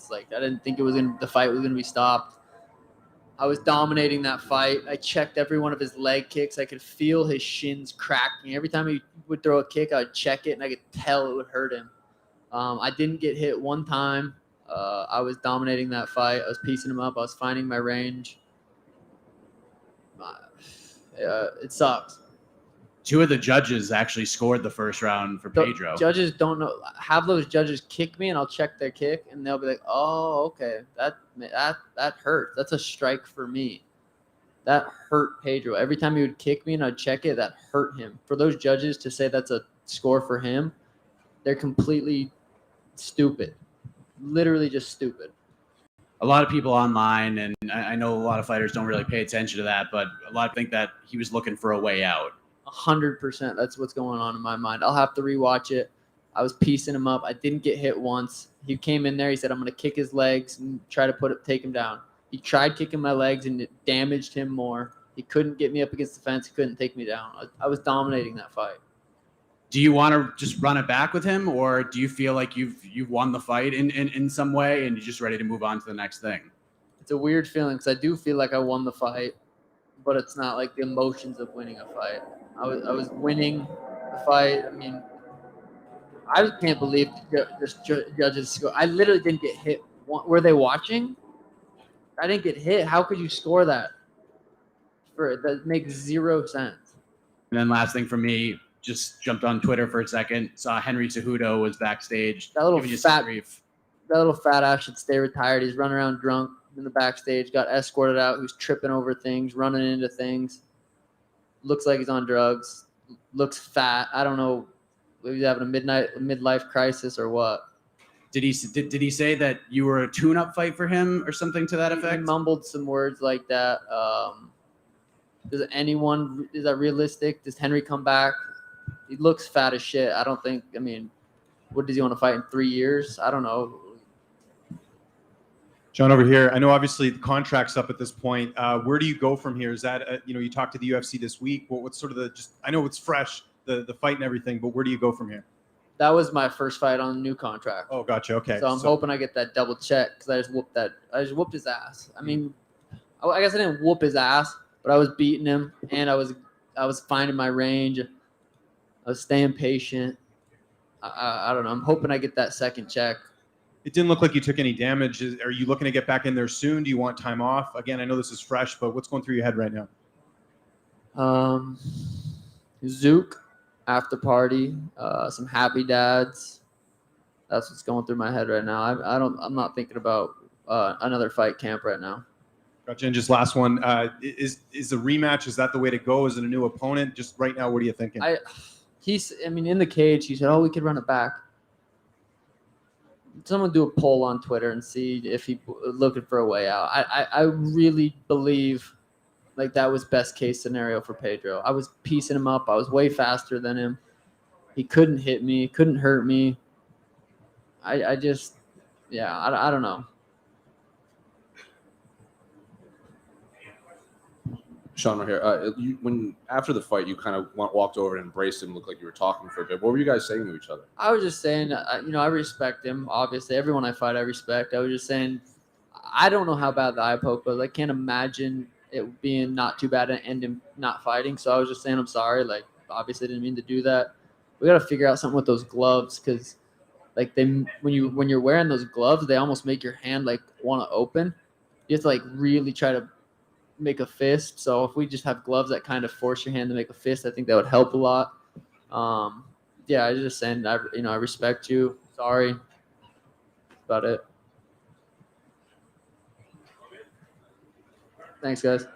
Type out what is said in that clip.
chance. Like I didn't think the fight was gonna be stopped. I was dominating that fight. I checked every one of his leg kicks. I could feel his shins cracking. Every time he would throw a kick, I would check it, and I could tell it would hurt him. I didn't get hit one time. I was dominating that fight. I was piecing him up. I was finding my range. It sucks. 2 of the judges actually scored the first round for Pedro. Judges don't know. Have those judges kick me, and I'll check their kick, and they'll be like, "Oh, okay, that hurt. That's a strike for me. That hurt Pedro. Every time he would kick me, and I'd check it, that hurt him." For those judges to say that's a score for him, they're completely stupid. Literally just stupid. A lot of people online, and I know a lot of fighters don't really pay attention to that, but a lot think that he was looking for a way out. 100%. That's what's going on in my mind. I'll have to rewatch it. I was piecing him up. I didn't get hit once. He came in there. He said, "I'm going to kick his legs and try to take him down." He tried kicking my legs, and it damaged him more. He couldn't get me up against the fence. He couldn't take me down. I was dominating that fight. Do you want to just run it back with him, or do you feel like you've won the fight in some way and you're just ready to move on to the next thing? It's a weird feeling because I do feel like I won the fight, but it's not like the emotions of winning a fight. I was winning the fight. I mean, I just can't believe this judges score. I literally didn't get hit. Were they watching? I didn't get hit. How could you score that? That makes zero sense. And then last thing for me, just jumped on Twitter for a second. Saw Henry Cejudo was backstage. That little fat ass should stay retired. He's running around drunk in the backstage. Got escorted out. Who's tripping over things, running into things. Looks like he's on drugs. Looks fat. I don't know. He's having a midlife crisis or what. Did he say that you were a tune-up fight for him or something to that effect? He mumbled some words like that. Is that realistic? Does Henry come back? He looks fat as shit. I don't think. I mean, what does he want to fight in 3 years? I don't know. John, over here. I know obviously the contract's up at this point. Where do you go from here? Is that you talked to the UFC this week. What's sort of I know it's fresh, the fight and everything, but where do you go from here? That was my first fight on a new contract. Oh, gotcha. Okay. So I'm hoping I get that double check because I just whooped his ass. I mean, I guess I didn't whoop his ass, but I was beating him, and I was finding my range. I was staying patient. I don't know. I'm hoping I get that second check. It didn't look like you took any damage. Are you looking to get back in there soon? Do you want time off? Again, I know this is fresh, but what's going through your head right now? Zook, after party, some happy dads. That's what's going through my head right now. I'm not thinking about another fight camp right now. Gotcha. And just last one, is the rematch? Is that the way to go? Is it a new opponent? Just right now, what are you thinking? In the cage, he said, "Oh, we could run it back." Someone do a poll on Twitter and see if he's looking for a way out. I really believe like that was best case scenario for Pedro. I was piecing him up. I was way faster than him. He couldn't hit me. Couldn't hurt me. I don't know. Sean, right here. When after the fight, you kind of walked over and embraced him. Looked like you were talking for a bit. What were you guys saying to each other? I was just saying, I respect him. Obviously, everyone I fight, I respect. I was just saying, I don't know how bad the eye poke was. I can't imagine it being not too bad and him not fighting. So I was just saying, I'm sorry. Like, obviously, didn't mean to do that. We got to figure out something with those gloves because, like, when you're wearing those gloves, they almost make your hand like want to open. You have to like really try to make a fist. So if we just have gloves that kind of force your hand to make a fist, I think that would help a lot. I was just saying, I respect you. Sorry. That's about it. Thanks, guys.